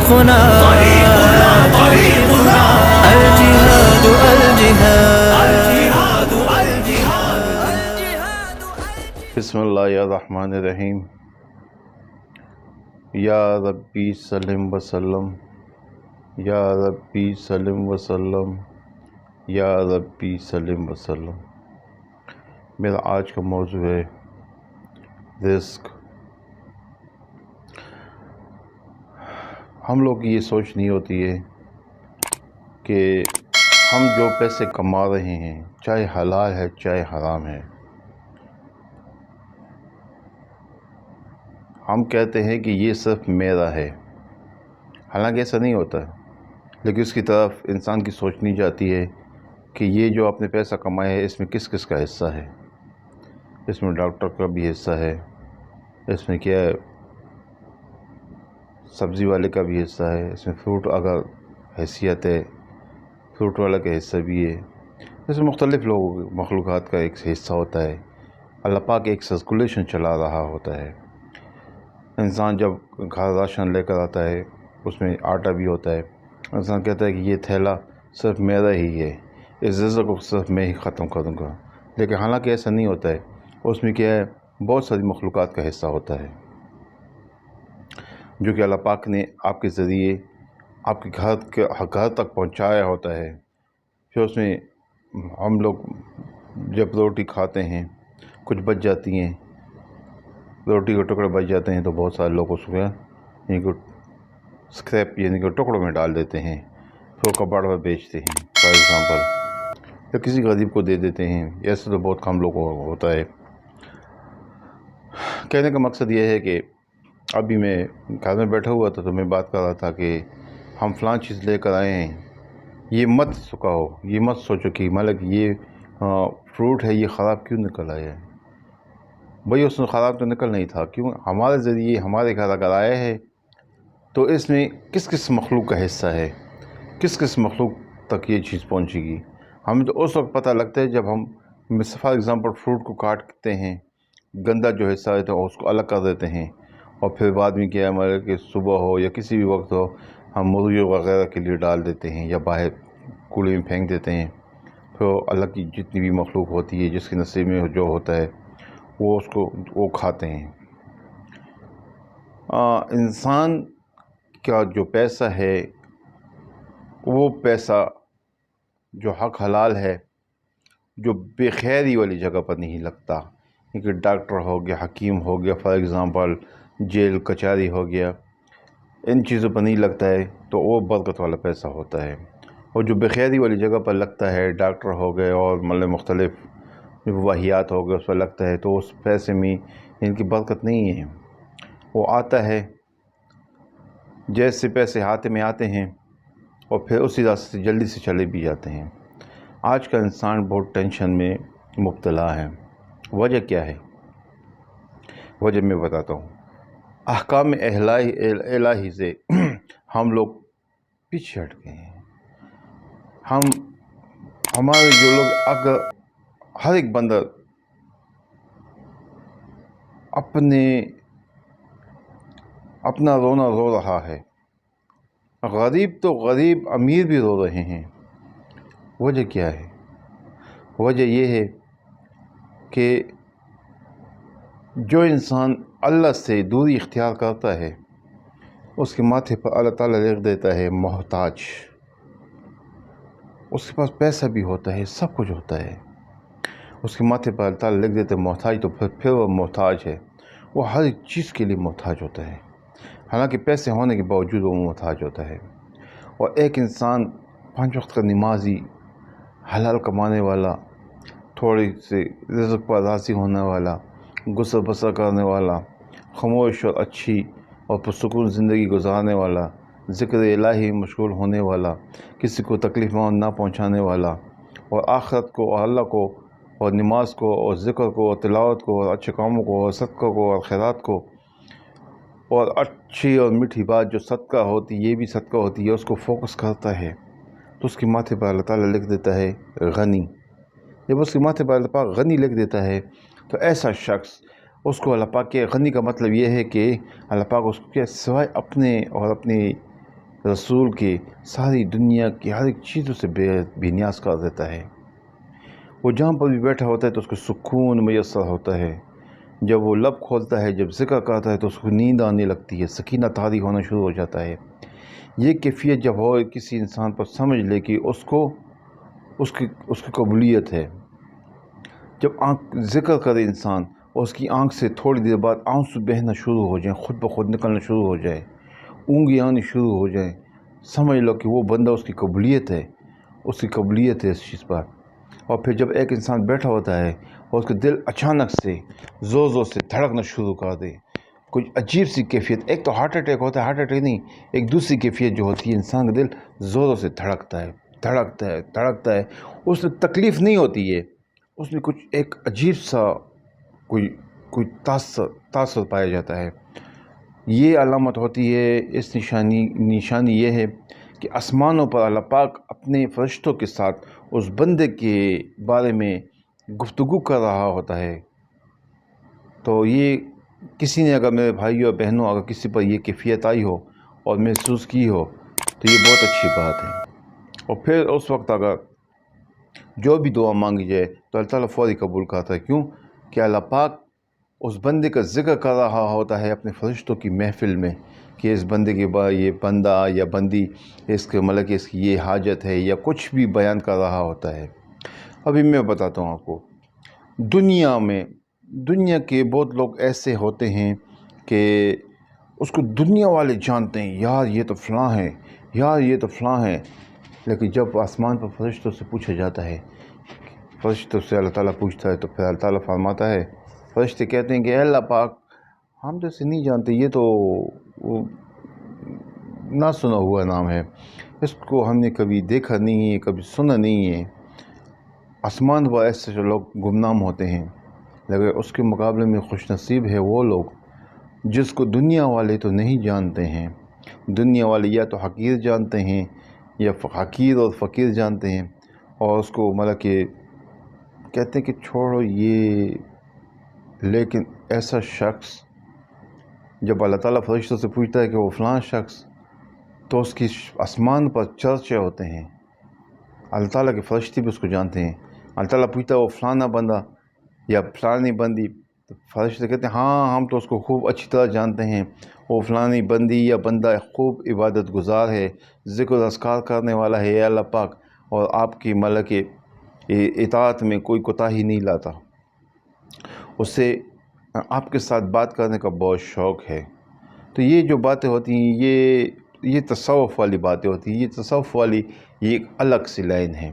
طريقنا الجهاد بسم اللہ الرحمن الرحیم یا ربی سلم وسلم یا ربی سلم وسلم یا ربی سلم وسلم۔ میرا آج کا موضوع ہے رزق۔ ہم لوگ کی یہ سوچ نہیں ہوتی ہے کہ ہم جو پیسے کما رہے ہیں چاہے حلال ہے چاہے حرام ہے، ہم کہتے ہیں کہ یہ صرف میرا ہے، حالانکہ ایسا نہیں ہوتا، لیکن اس کی طرف انسان کی سوچ نہیں جاتی ہے کہ یہ جو آپ نے پیسہ کمایا ہے اس میں کس کس کا حصہ ہے۔ اس میں ڈاکٹر کا بھی حصہ ہے، اس میں کیا ہے سبزی والے کا بھی حصہ ہے، اس میں فروٹ اگر حیثیت ہے فروٹ والا کا حصہ بھی ہے، اس میں مختلف مخلوقات کا ایک حصہ ہوتا ہے۔ اللہ پاک ایک سرکولیشن چلا رہا ہوتا ہے۔ انسان جب گھر راشن لے کر آتا ہے اس میں آٹا بھی ہوتا ہے، انسان کہتا ہے کہ یہ تھیلا صرف میرا ہی ہے، اس رزق کو صرف میں ہی ختم کروں گا، لیکن حالانکہ ایسا نہیں ہوتا ہے۔ اس میں کیا ہے بہت ساری مخلوقات کا حصہ ہوتا ہے جو کہ اللہ پاک نے آپ کے ذریعے آپ کے گھر تک پہنچایا ہوتا ہے۔ پھر اس میں ہم لوگ جب روٹی کھاتے ہیں کچھ بچ جاتی ہیں، روٹی کے ٹکڑے بچ جاتے ہیں تو بہت سارے لوگ اس کو اسکریپ یعنی کہ ٹکڑوں میں ڈال دیتے ہیں، پھر وہ کباڑ پر بیچتے ہیں فار ایگزامپل، یا کسی غریب کو دے دیتے ہیں۔ ایسے تو بہت کم لوگوں کو ہوتا ہے۔ کہنے کا مقصد یہ ہے کہ ابھی میں گھر میں بیٹھا ہوا تھا تو میں بات کر رہا تھا کہ ہم فلاں چیز لے کر آئے ہیں، یہ مت سکھاؤ، یہ مت سوچو کہ مالک یہ فروٹ ہے یہ خراب کیوں نکل آیا ہے۔ بھئی اس میں خراب تو نکل نہیں تھا، کیوں ہمارے ذریعے ہمارے گھر اگر آیا ہے تو اس میں کس کس مخلوق کا حصہ ہے، کس کس مخلوق تک یہ چیز پہنچے گی۔ ہمیں تو اس وقت پتہ لگتا ہے جب ہم فار ایگزامپل فروٹ کو کاٹتے ہیں، گندا جو حصہ ہے تو اس کو الگ کر دیتے ہیں، اور پھر بعد میں کیا ہے ہمارے کہ صبح ہو یا کسی بھی وقت ہو ہم مرغیوں وغیرہ کے لیے ڈال دیتے ہیں یا باہر کوڑے میں پھینک دیتے ہیں۔ پھر اللہ کی جتنی بھی مخلوق ہوتی ہے جس کے نصیب میں جو ہوتا ہے وہ کھاتے ہیں۔ انسان کا جو پیسہ ہے وہ پیسہ جو حق حلال ہے، جو بے خیری والی جگہ پر نہیں لگتا، کیونکہ ڈاکٹر ہو گیا، حکیم ہو گیا، فار ایگزامپل جیل کچہری ہو گیا، ان چیزوں پر نہیں لگتا ہے تو وہ برکت والا پیسہ ہوتا ہے۔ اور جو بے خیری والی جگہ پر لگتا ہے، ڈاکٹر ہو گئے اور مختلف واہیات ہو گئے، اس پر لگتا ہے تو اس پیسے میں ان کی برکت نہیں ہے۔ وہ آتا ہے جیسے پیسے ہاتھ میں آتے ہیں اور پھر اسی راستے سے جلدی سے چلے بھی جاتے ہیں۔ آج کا انسان بہت ٹینشن میں مبتلا ہے۔ وجہ کیا ہے؟ وجہ میں بتاتا ہوں۔ احکام الہی سے ہم لوگ پیچھے ہٹ گئے ہیں۔ ہمارے جو لوگ اگر ہر ایک بندہ اپنا رونا رو رہا ہے، غریب تو غریب، امیر بھی رو رہے ہیں۔ وجہ کیا ہے؟ وجہ یہ ہے کہ جو انسان اللہ سے دوری اختیار کرتا ہے اس کے ماتھے پر اللہ تعالیٰ لکھ دیتا ہے محتاج۔ اس کے پاس پیسہ بھی ہوتا ہے، سب کچھ ہوتا ہے، اس کے ماتھے پر اللہ تعالیٰ لکھ دیتے ہیں محتاج، تو پھر وہ محتاج ہے، وہ ہر ایک چیز کے لیے محتاج ہوتا ہے، حالانکہ پیسے ہونے کے باوجود وہ محتاج ہوتا ہے۔ اور ایک انسان 5 وقت کا نمازی، حلال کمانے والا، تھوڑی سی رزق پر راضی ہونے والا، غسل بسر کرنے والا، خاموش اور اچھی اور پرسکون زندگی گزارنے والا، ذکر الہی مشغول ہونے والا، کسی کو تکلیف نہ پہنچانے والا، اور آخرت کو اور اللہ کو اور نماز کو اور ذکر کو اور تلاوت کو اور اچھے کاموں کو اور صدقہ کو اور خیرات کو اور اچھی اور میٹھی بات جو صدقہ ہوتی یہ بھی صدقہ ہوتی ہے اس کو فوکس کرتا ہے، تو اس کے ماتھے پر اللہ تعالیٰ لکھ دیتا ہے غنی۔ جب اس کے ماتھے پر اللہ پاک غنی لکھ دیتا ہے تو ایسا شخص، اس کو اللہ پاک کے غنی کا مطلب یہ ہے کہ اللہ پاک اس کے سوائے اپنے اور اپنی رسول کی ساری دنیا کی ہر ایک چیزوں سے بے نیاز کر دیتا ہے۔ وہ جہاں پر بھی بیٹھا ہوتا ہے تو اس کو سکون میسر ہوتا ہے۔ جب وہ لب کھولتا ہے، جب ذکر کرتا ہے تو اس کو نیند آنے لگتی ہے، سکینہ طاری ہونا شروع ہو جاتا ہے۔ یہ کیفیت جب ہو کسی انسان پر سمجھ لے کہ اس کی قبولیت ہے۔ جب ذکر کرے انسان اور اس کی آنکھ سے تھوڑی دیر بعد آنسو بہنا شروع ہو جائیں، خود بخود نکلنا شروع ہو جائے، اونگیں آنی شروع ہو جائیں، سمجھ لو کہ وہ بندہ اس کی قبولیت ہے اس چیز پر۔ اور پھر جب ایک انسان بیٹھا ہوتا ہے اور اس کا دل اچانک سے زور زور سے دھڑکنا شروع کر دے، کچھ عجیب سی کیفیت، ایک تو ہارٹ اٹیک ہوتا ہے، ہارٹ اٹیک نہیں، ایک دوسری کیفیت جو ہوتی ہے، انسان کا دل زوروں سے دھڑکتا ہے، اس میں تکلیف نہیں ہوتی ہے، اس میں کچھ ایک عجیب سا کوئی تاثر پایا جاتا ہے۔ یہ علامت ہوتی ہے، اس نشانی یہ ہے کہ آسمانوں پر اللہ پاک اپنے فرشتوں کے ساتھ اس بندے کے بارے میں گفتگو کر رہا ہوتا ہے۔ تو یہ کسی نے اگر میرے بھائیوں اور بہنوں اگر کسی پر یہ کیفیت آئی ہو اور محسوس کی ہو تو یہ بہت اچھی بات ہے۔ اور پھر اس وقت اگر جو بھی دعا مانگی جائے تو اللہ تعالیٰ فوری قبول کرتا ہے۔ کیوں کہ اللہ پاک اس بندے کا ذکر کر رہا ہوتا ہے اپنے فرشتوں کی محفل میں کہ اس بندے کے بعد یہ بندہ یا بندی اس کے مطلب کہ اس کی یہ حاجت ہے یا کچھ بھی بیان کر رہا ہوتا ہے۔ ابھی میں بتاتا ہوں آپ کو، دنیا کے بہت لوگ ایسے ہوتے ہیں کہ اس کو دنیا والے جانتے ہیں، یار یہ تو فلاں ہے، یار یہ تو فلاں ہے، لیکن جب آسمان پر فرشتوں سے پوچھا جاتا ہے، فرشتوں سے اللہ تعالیٰ پوچھتا ہے تو پھر اللہ تعالیٰ فرماتا ہے، فرشتے کہتے ہیں کہ اے اللہ پاک ہم تو اسے نہیں جانتے، یہ تو نہ سنا ہوا نام ہے، اس کو ہم نے کبھی دیکھا نہیں ہے، کبھی سنا نہیں ہے۔ آسمان پر ایسے جو لوگ گمنام ہوتے ہیں، لیکن اس کے مقابلے میں خوش نصیب ہے وہ لوگ جس کو دنیا والے تو نہیں جانتے ہیں۔ دنیا والے یا تو حقیر جانتے ہیں یا حقیر اور فقیر جانتے ہیں، اور اس کو مطلب کہ کہتے ہیں کہ چھوڑو یہ، لیکن ایسا شخص جب اللہ تعالیٰ فرشتوں سے پوچھتا ہے کہ وہ فلاں شخص، تو اس کی آسمان پر چرچے ہوتے ہیں، اللہ تعالیٰ کے فرشتے بھی اس کو جانتے ہیں۔ اللہ تعالیٰ پوچھتا ہے وہ فلانا بندہ یا فلانی بندی، تو فرشتے کہتے ہیں ہاں ہم تو اس کو خوب اچھی طرح جانتے ہیں، وہ فلانی بندی یا بندہ خوب عبادت گزار ہے، ذکر و اذکار کرنے والا ہے، اے اللہ پاک، اور آپ کی مطلب کہ اطاعت میں کوئی کوتاہی نہیں لاتا، اسے آپ کے ساتھ بات کرنے کا بہت شوق ہے۔ تو یہ جو باتیں ہوتی ہیں یہ تصوف والی باتیں ہوتی ہیں، یہ تصوف والی یہ ایک الگ سی لائن ہے۔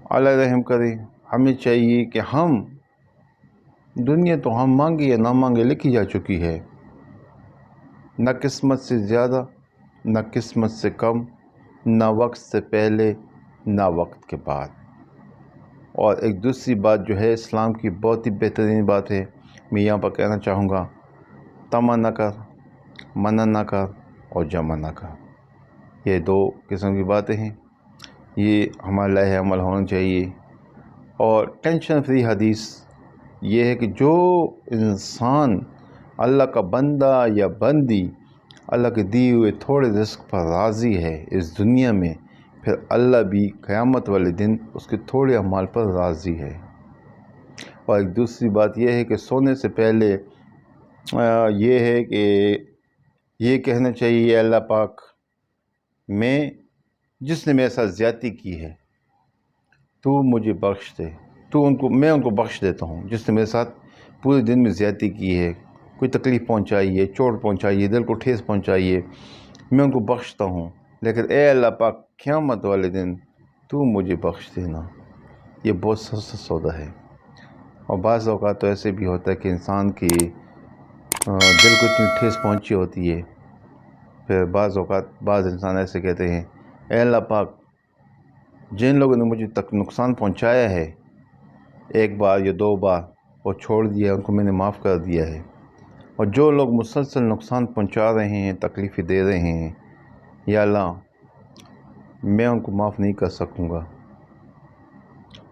اللہ رحم کرے، ہمیں چاہیے کہ ہم دنیا تو ہم مانگے یا نہ مانگے لکھی جا چکی ہے، نہ قسمت سے زیادہ نہ قسمت سے کم، نہ وقت سے پہلے نہ وقت کے بعد۔ اور ایک دوسری بات جو ہے اسلام کی بہت ہی بہترین بات ہے، میں یہاں پر کہنا چاہوں گا، طمع نہ کر، منع نہ کر اور جمع نہ کر۔ یہ دو قسم کی باتیں ہیں، یہ ہمارے لائحہ عمل ہونا چاہیے۔ اور ٹینشن فری حدیث یہ ہے کہ جو انسان اللہ کا بندہ یا بندی اللہ کے دیے ہوئے تھوڑے رزق پر راضی ہے اس دنیا میں، پھر اللہ بھی قیامت والے دن اس کے تھوڑے اعمال پر راضی ہے۔ اور ایک دوسری بات یہ ہے کہ سونے سے پہلے یہ ہے کہ یہ کہنا چاہیے، اللہ پاک جس نے میرے ساتھ زیادتی کی ہے تو مجھے بخش دے، میں ان کو بخش دیتا ہوں۔ جس نے میرے ساتھ پورے دن میں زیادتی کی ہے، کوئی تکلیف پہنچائی ہے، چوٹ پہنچائی ہے، دل کو ٹھیس پہنچائی ہے، میں ان کو بخشتا ہوں، لیکن اے اللہ پاک قیامت والے دن تو مجھے بخش دینا۔ یہ بہت سستا سودا ہے۔ اور بعض اوقات تو ایسے بھی ہوتا ہے کہ انسان کی دل کو اتنی ٹھیس پہنچی ہوتی ہے، پھر بعض اوقات بعض انسان ایسے کہتے ہیں، اے اللہ پاک جن لوگوں نے مجھے تک نقصان پہنچایا ہے، ایک بار یا دو بار اور چھوڑ دیا، ان کو میں نے معاف کر دیا ہے، اور جو لوگ مسلسل نقصان پہنچا رہے ہیں، تکلیفیں دے رہے ہیں، یا اللہ میں ان کو معاف نہیں کر سکوں گا،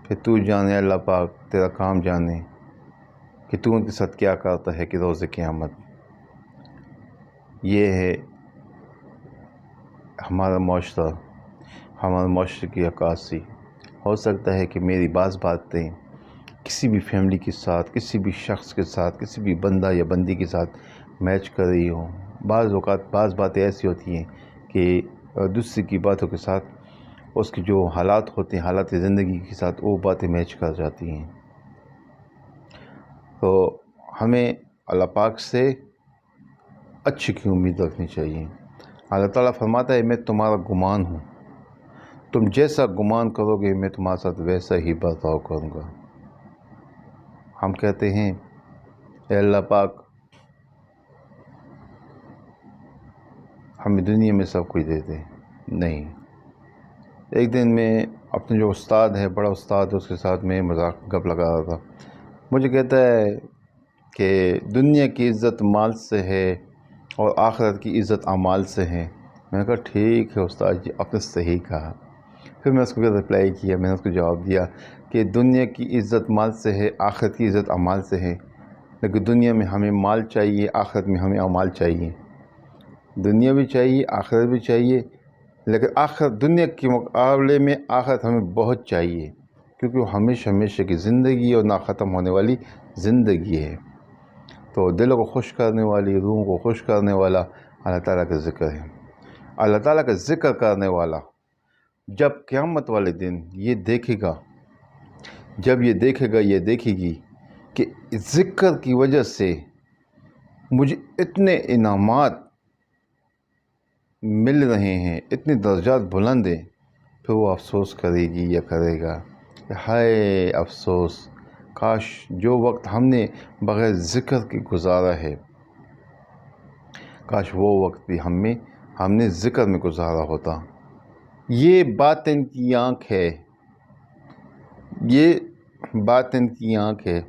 پھر تو جانے اللہ پاک، تیرا کام جانے کہ تو ان کے ساتھ کیا کرتا ہے کہ روز قیامت۔ یہ ہے ہمارا معاشرے کی عکاسی ہو سکتا ہے کہ میری بعض باتیں کسی بھی فیملی کے ساتھ، کسی بھی شخص کے ساتھ، کسی بھی بندہ یا بندی کے ساتھ میچ کر رہی ہوں. بعض اوقات بعض باتیں ایسی ہوتی ہیں کہ دوسری کی باتوں کے ساتھ اس کے جو حالات ہوتے ہیں، حالات زندگی کے ساتھ وہ باتیں میچ کر جاتی ہیں. تو ہمیں اللہ پاک سے اچھی کی امید رکھنی چاہیے. اللہ تعالیٰ فرماتا ہے میں تمہارا گمان ہوں، تم جیسا گمان کرو گے میں تمہارے ساتھ ویسا ہی برتاؤ کروں گا. ہم کہتے ہیں اے اللہ پاک ہمیں دنیا میں سب کچھ دے دے. نہیں. ایک دن میں اپنے جو استاد ہے، بڑا استاد، اس کے ساتھ میں مذاق گپ لگا رہا تھا. مجھے کہتا ہے کہ دنیا کی عزت مال سے ہے اور آخرت کی عزت اعمال سے ہے. میں نے کہا ٹھیک ہے استاد جی، آپ نے صحیح کہا. پھر میں اس کو رپلائی کیا، میں نے اس کو جواب دیا کہ دنیا کی عزت مال سے ہے، آخرت کی عزت اعمال سے ہے. لیکن دنیا میں ہمیں مال چاہیے، آخرت میں ہمیں اعمال چاہیے. دنیا بھی چاہیے، آخرت بھی چاہیے، لیکن آخرت دنیا کے مقابلے میں آخرت ہمیں بہت چاہیے، کیونکہ وہ ہمیشہ کی زندگی اور نہ ختم ہونے والی زندگی ہے. تو دلوں کو خوش کرنے والی، روحوں کو خوش کرنے والا اللہ تعالیٰ کا ذکر ہے. اللہ تعالیٰ کا ذکر کرنے والا جب قیامت والے دن یہ دیکھے گا، جب یہ دیکھے گا، یہ دیکھے گی کہ ذکر کی وجہ سے مجھے اتنے انعامات مل رہے ہیں، اتنے درجات بلند ہیں، پھر وہ افسوس کرے گی یا کرے گا کہ ہائے افسوس، کاش جو وقت ہم نے بغیر ذکر کے گزارا ہے، کاش وہ وقت بھی ہم نے ذکر میں گزارا ہوتا. یہ باطن کی آنکھ ہے، یہ باطن کی آنکھ ہے.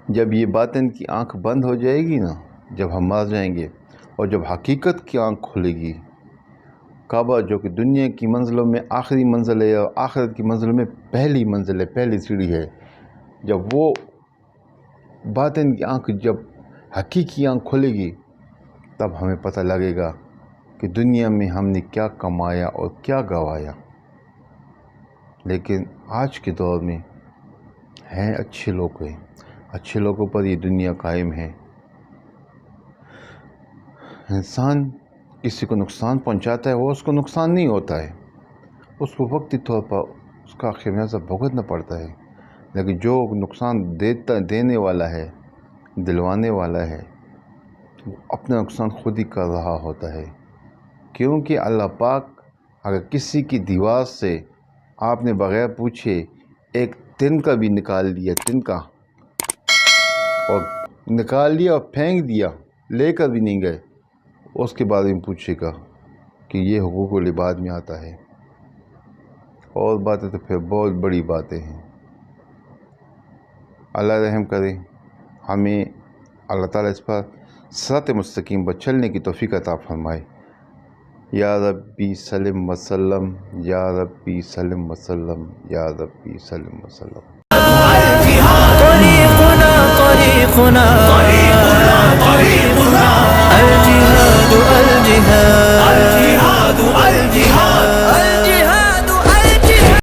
جب یہ باطن کی آنکھ بند ہو جائے گی نا، جب ہم مر جائیں گے، اور جب حقیقت کی آنکھ کھلے گی، کعبہ جو کہ دنیا کی منزلوں میں آخری منزل ہے اور آخرت کی منزلوں میں پہلی منزل ہے، پہلی سیڑھی ہے، جب وہ باطن کی آنکھ، جب حقیقی آنکھ کھلے گی، تب ہمیں پتہ لگے گا کہ دنیا میں ہم نے کیا کمایا اور کیا گوایا. لیکن آج کے دور میں ہیں اچھے لوگ ہیں، اچھے لوگوں پر یہ دنیا قائم ہے. انسان کسی کو نقصان پہنچاتا ہے، وہ اس کو نقصان نہیں ہوتا ہے، اس کو وقتی طور پر اس کا خمیازہ بھگتنا پڑتا ہے. لیکن جو نقصان دینے والا ہے، دلوانے والا ہے، وہ اپنا نقصان خود ہی کر رہا ہوتا ہے. کیونکہ اللہ پاک اگر کسی کی دیوار سے آپ نے بغیر پوچھے ایک تن کا بھی نکال لیا، تن کا، اور نکال لیا اور پھینک دیا، لے کر بھی نہیں گئے، اس کے بارے میں پوچھے گا کہ یہ حقوق العباد میں آتا ہے. اور باتیں تو پھر بہت بڑی باتیں ہیں. اللہ رحم کرے، ہمیں اللہ تعالیٰ اس پر صراط مستقیم پر چلنے کی توفیق عطا فرمائے. یا ربی سلم وسلم، یا ربی سلم وسلم، یا ربی سلم وسلم. طريقنا طريقنا طريقنا طريقنا